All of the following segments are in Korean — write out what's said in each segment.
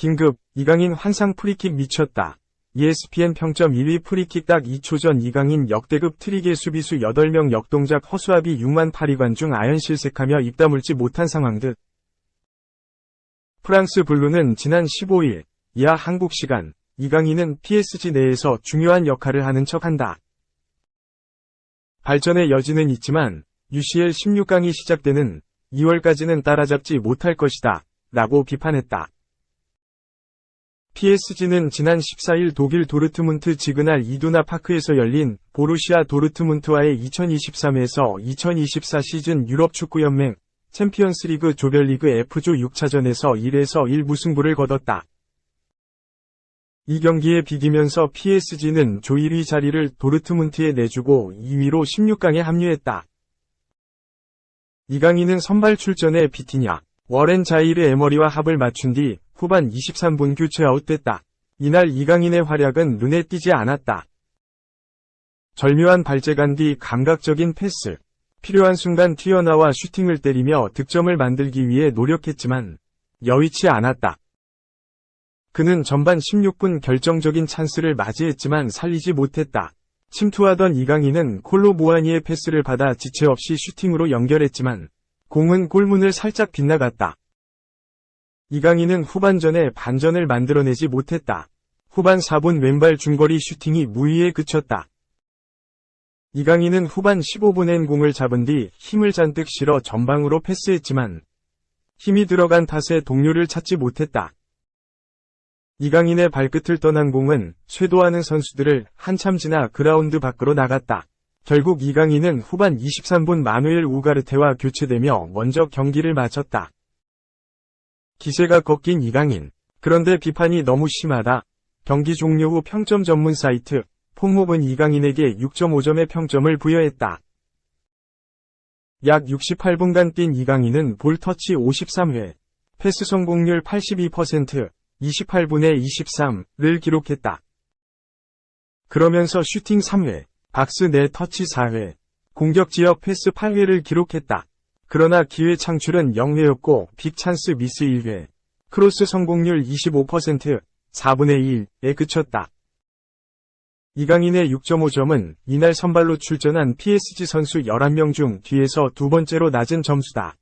긴급, 이강인 환상 프리킥 미쳤다. ESPN 평점 1위 프리킥 딱 2초 전 이강인 역대급 트릭의 수비수 8명 역동작 허수아비 6만 파리관 중 아연 실색하며 입 다물지 못한 상황 듯. 프랑스 블루는 지난 15일, 이하 한국 시간, 이강인은 PSG 내에서 중요한 역할을 하는 척한다. 발전의 여지는 있지만 UCL 16강이 시작되는 2월까지는 따라잡지 못할 것이다. 라고 비판했다. PSG는 지난 14일 독일 도르트문트 지그날 이두나 파크에서 열린 보루시아 도르트문트와의 2023에서 2024 시즌 유럽축구연맹 챔피언스리그 조별리그 F조 6차전에서 1에서 1 무승부를 거뒀다. 이 경기에 비기면서 PSG는 조 1위 자리를 도르트문트에 내주고 2위로 16강에 합류했다. 이강인은 선발 출전에 비티냐, 워렌 자이르 에머리와 합을 맞춘 뒤 후반 23분 교체 아웃됐다. 이날 이강인의 활약은 눈에 띄지 않았다. 절묘한 발재간 뒤 감각적인 패스, 필요한 순간 튀어나와 슈팅을 때리며 득점을 만들기 위해 노력했지만 여의치 않았다. 그는 전반 16분 결정적인 찬스를 맞이했지만 살리지 못했다. 침투하던 이강인은 콜로 무아니의 패스를 받아 지체 없이 슈팅으로 연결했지만 공은 골문을 살짝 빗나갔다. 이강인은 후반전에 반전을 만들어내지 못했다. 후반 4분 왼발 중거리 슈팅이 무의에 그쳤다. 이강인은 후반 15분엔 공을 잡은 뒤 힘을 잔뜩 실어 전방으로 패스했지만 힘이 들어간 탓에 동료를 찾지 못했다. 이강인의 발끝을 떠난 공은 쇄도하는 선수들을 한참 지나 그라운드 밖으로 나갔다. 결국 이강인은 후반 23분 마누엘 우가르테와 교체되며 먼저 경기를 마쳤다. 기세가 꺾인 이강인. 그런데 비판이 너무 심하다. 경기 종료 후 평점 전문 사이트 폼몹은 이강인에게 6.5점의 평점을 부여했다. 약 68분간 뛴 이강인은 볼 터치 53회, 패스 성공률 82%, 28분에 23를 기록했다. 그러면서 슈팅 3회, 박스 내 터치 4회, 공격 지역 패스 8회를 기록했다. 그러나 기회 창출은 0회였고 빅 찬스 미스 1회, 크로스 성공률 25%, 4분의 1에 그쳤다. 이강인의 6.5점은 이날 선발로 출전한 PSG 선수 11명 중 뒤에서 두 번째로 낮은 점수다.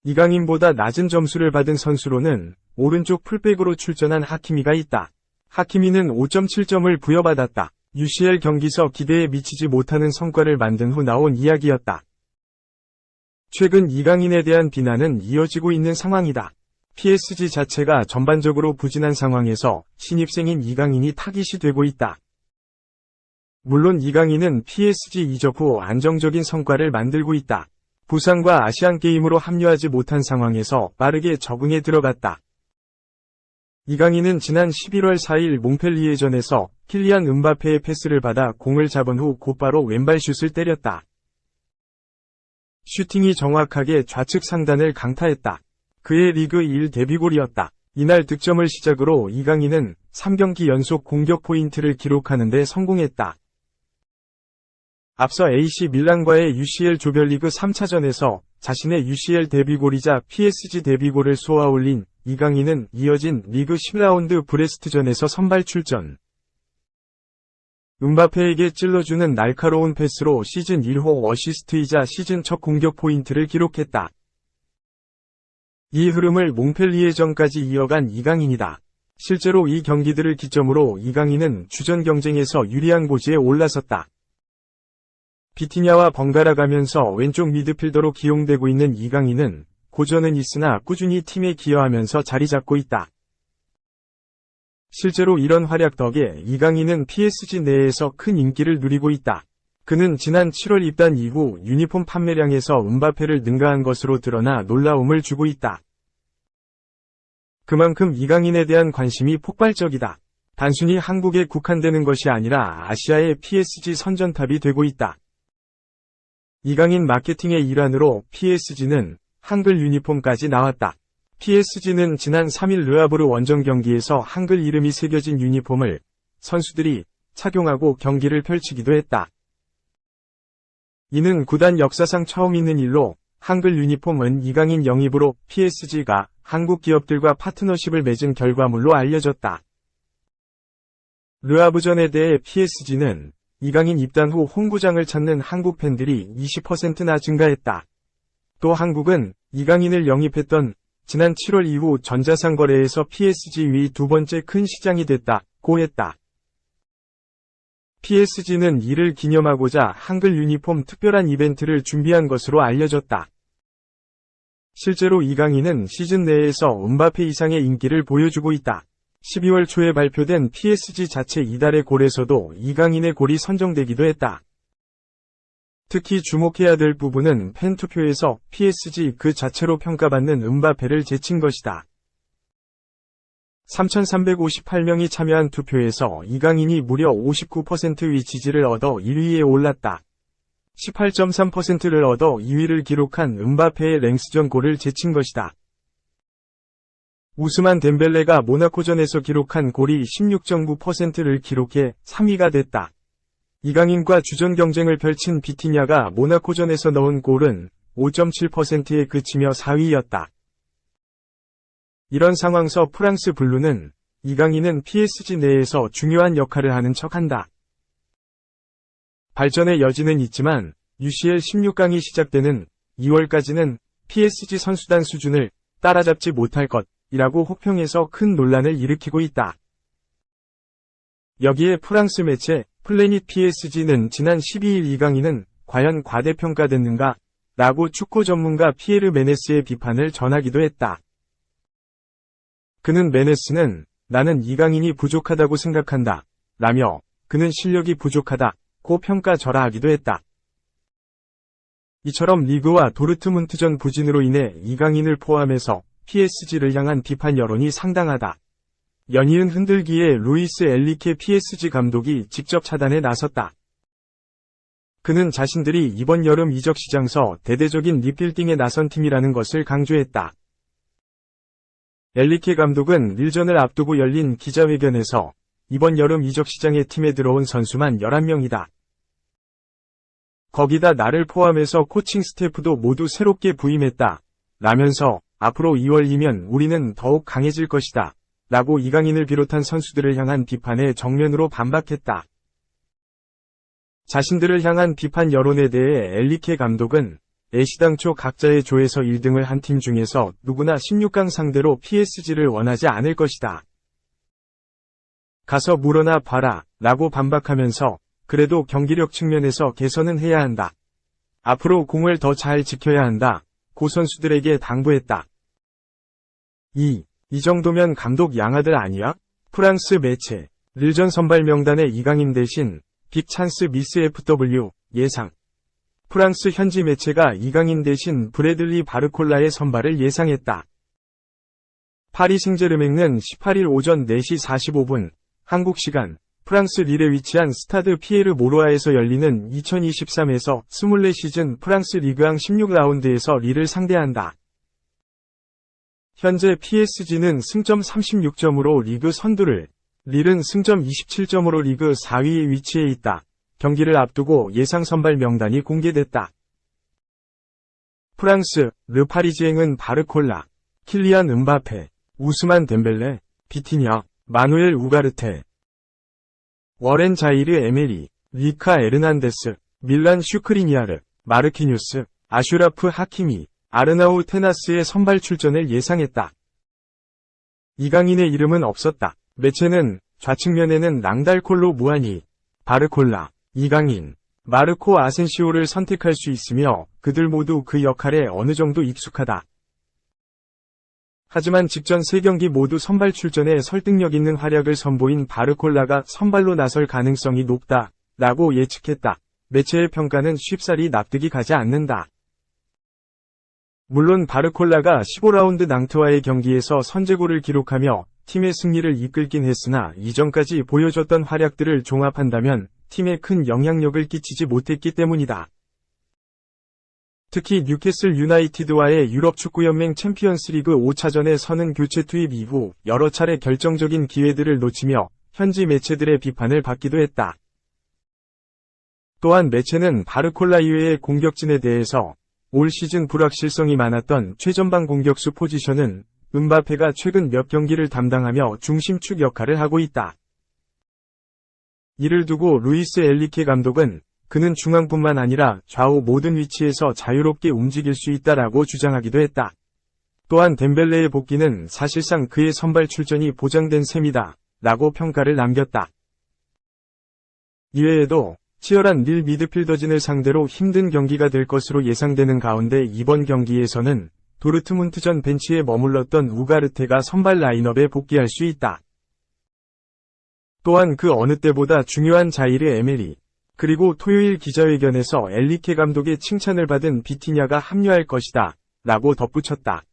이강인보다 낮은 점수를 받은 선수로는 오른쪽 풀백으로 출전한 하키미가 있다. 하키미는 5.7점을 부여받았다. UCL 경기서 기대에 미치지 못하는 성과를 만든 후 나온 이야기였다. 최근 이강인에 대한 비난은 이어지고 있는 상황이다. PSG 자체가 전반적으로 부진한 상황에서 신입생인 이강인이 타깃이 되고 있다. 물론 이강인은 PSG 이적 후 안정적인 성과를 만들고 있다. 부상과 아시안게임으로 합류하지 못한 상황에서 빠르게 적응에 들어갔다. 이강인은 지난 11월 4일 몽펠리에전에서 킬리안 음바페의 패스를 받아 공을 잡은 후 곧바로 왼발 슛을 때렸다. 슈팅이 정확하게 좌측 상단을 강타했다. 그의 리그 1 데뷔골이었다. 이날 득점을 시작으로 이강인은 3경기 연속 공격 포인트를 기록하는 데 성공했다. 앞서 AC 밀란과의 UCL 조별리그 3차전에서 자신의 UCL 데뷔골이자 PSG 데뷔골을 쏘아올린 이강인은 이어진 리그 10라운드 브레스트전에서 선발 출전. 음바페에게 찔러주는 날카로운 패스로 시즌 1호 어시스트이자 시즌 첫 공격 포인트를 기록했다. 이 흐름을 몽펠리에전까지 이어간 이강인이다. 실제로 이 경기들을 기점으로 이강인은 주전 경쟁에서 유리한 고지에 올라섰다. 비티냐와 번갈아 가면서 왼쪽 미드필더로 기용되고 있는 이강인은 고전은 있으나 꾸준히 팀에 기여하면서 자리 잡고 있다. 실제로 이런 활약 덕에 이강인은 PSG 내에서 큰 인기를 누리고 있다. 그는 지난 7월 입단 이후 유니폼 판매량에서 음바페를 능가한 것으로 드러나 놀라움을 주고 있다. 그만큼 이강인에 대한 관심이 폭발적이다. 단순히 한국에 국한되는 것이 아니라 아시아의 PSG 선전탑이 되고 있다. 이강인 마케팅의 일환으로 PSG는 한글 유니폼까지 나왔다. PSG는 지난 3일 르아브르 원정 경기에서 한글 이름이 새겨진 유니폼을 선수들이 착용하고 경기를 펼치기도 했다. 이는 구단 역사상 처음 있는 일로 한글 유니폼은 이강인 영입으로 PSG가 한국 기업들과 파트너십을 맺은 결과물로 알려졌다. 르하브전에 대해 PSG는 이강인 입단 후 홍구장을 찾는 한국 팬들이 20%나 증가했다. 또 한국은 이강인을 영입했던 지난 7월 이후 전자상 거래에서 PSG 위 두 번째 큰 시장이 됐다고 했다. PSG는 이를 기념하고자 한글 유니폼 특별한 이벤트를 준비한 것으로 알려졌다. 실제로 이강인은 시즌 내에서 음바페 이상의 인기를 보여주고 있다. 12월 초에 발표된 PSG 자체 이달의 골에서도 이강인의 골이 선정되기도 했다. 특히 주목해야 될 부분은 팬투표에서 PSG 그 자체로 평가받는 음바페를 제친 것이다. 3,358명이 참여한 투표에서 이강인이 무려 59%의 지지를 얻어 1위에 올랐다. 18.3%를 얻어 2위를 기록한 음바페의 랭스전 골을 제친 것이다. 우스만 덴벨레가 모나코전에서 기록한 골이 16.9%를 기록해 3위가 됐다. 이강인과 주전 경쟁을 펼친 비티냐가 모나코전에서 넣은 골은 5.7%에 그치며 4위였다. 이런 상황서 프랑스 블루는 이강인은 PSG 내에서 중요한 역할을 하는 척한다. 발전의 여지는 있지만 UCL 16강이 시작되는 2월까지는 PSG 선수단 수준을 따라잡지 못할 것이라고 호평해서 큰 논란을 일으키고 있다. 여기에 프랑스 매체 플래닛 PSG는 지난 12일 이강인은 과연 과대평가됐는가? 라고 축구 전문가 피에르 메네스의 비판을 전하기도 했다. 그는 메네스는 나는 이강인이 부족하다고 생각한다. 라며 그는 실력이 부족하다고 평가절하하기도 했다. 이처럼 리그와 도르트문트전 부진으로 인해 이강인을 포함해서 PSG를 향한 비판 여론이 상당하다. 연이은 흔들기에 루이스 엘리케 PSG 감독이 직접 차단에 나섰다. 그는 자신들이 이번 여름 이적 시장서 대대적인 리빌딩에 나선 팀이라는 것을 강조했다. 엘리케 감독은 릴전을 앞두고 열린 기자회견에서 이번 여름 이적 시장에 팀에 들어온 선수만 11명이다. 거기다 나를 포함해서 코칭 스태프도 모두 새롭게 부임했다. 라면서 앞으로 2월이면 우리는 더욱 강해질 것이다. 라고 이강인을 비롯한 선수들을 향한 비판에 정면으로 반박했다. 자신들을 향한 비판 여론에 대해 엘리케 감독은 애시당초 각자의 조에서 1등을 한 팀 중에서 누구나 16강 상대로 PSG를 원하지 않을 것이다. 가서 물어나 봐라 라고 반박하면서 그래도 경기력 측면에서 개선은 해야 한다. 앞으로 공을 더 잘 지켜야 한다. 고 선수들에게 당부했다. 이 정도면 감독 양아들 아니야? 프랑스 매체 릴전 선발 명단에 이강인 대신 빅 찬스 미스 FW 예상. 프랑스 현지 매체가 이강인 대신 브래들리 바르콜라의 선발을 예상했다. 파리 생제르맹은 18일 오전 4시 45분 한국 시간 프랑스 릴에 위치한 스타드 피에르 모로아에서 열리는 2023에서 24시즌 프랑스 리그앙 16라운드에서 릴을 상대한다. 현재 PSG는 승점 36점으로 리그 선두를, 릴은 승점 27점으로 리그 4위에 위치해 있다. 경기를 앞두고 예상 선발 명단이 공개됐다. 프랑스, 르 파리지앵은 바르콜라, 킬리안 음바페, 우스만 덴벨레, 비티냐, 마누엘 우가르테, 워렌 자이르 에메리, 리카 에르난데스, 밀란 슈크리니아르, 마르키뉴스, 아슈라프 하키미, 아르나우 테나스의 선발 출전을 예상했다. 이강인의 이름은 없었다. 매체는 좌측면에는 랑달콜로 무아니, 바르콜라, 이강인, 마르코 아센시오를 선택할 수 있으며 그들 모두 그 역할에 어느 정도 익숙하다. 하지만 직전 3경기 모두 선발 출전에 설득력 있는 활약을 선보인 바르콜라가 선발로 나설 가능성이 높다 라고 예측했다. 매체의 평가는 쉽사리 납득이 가지 않는다. 물론 바르콜라가 15라운드 낭트와의 경기에서 선제골을 기록하며 팀의 승리를 이끌긴 했으나 이전까지 보여줬던 활약들을 종합한다면 팀에 큰 영향력을 끼치지 못했기 때문이다. 특히 뉴캐슬 유나이티드와의 유럽축구연맹 챔피언스리그 5차전에 서는 교체 투입 이후 여러 차례 결정적인 기회들을 놓치며 현지 매체들의 비판을 받기도 했다. 또한 매체는 바르콜라 이외의 공격진에 대해서 올 시즌 불확실성이 많았던 최전방 공격수 포지션은 음바페가 최근 몇 경기를 담당하며 중심축 역할을 하고 있다. 이를 두고 루이스 엔리케 감독은 그는 중앙뿐만 아니라 좌우 모든 위치에서 자유롭게 움직일 수 있다라고 주장하기도 했다. 또한 덴벨레의 복귀는 사실상 그의 선발 출전이 보장된 셈이다 라고 평가를 남겼다. 이외에도 치열한 릴 미드필더진을 상대로 힘든 경기가 될 것으로 예상되는 가운데 이번 경기에서는 도르트문트전 벤치에 머물렀던 우가르테가 선발 라인업에 복귀할 수 있다. 또한 그 어느 때보다 중요한 자이르 에메리, 그리고 토요일 기자회견에서 엔리케 감독의 칭찬을 받은 비티냐가 합류할 것이다 라고 덧붙였다.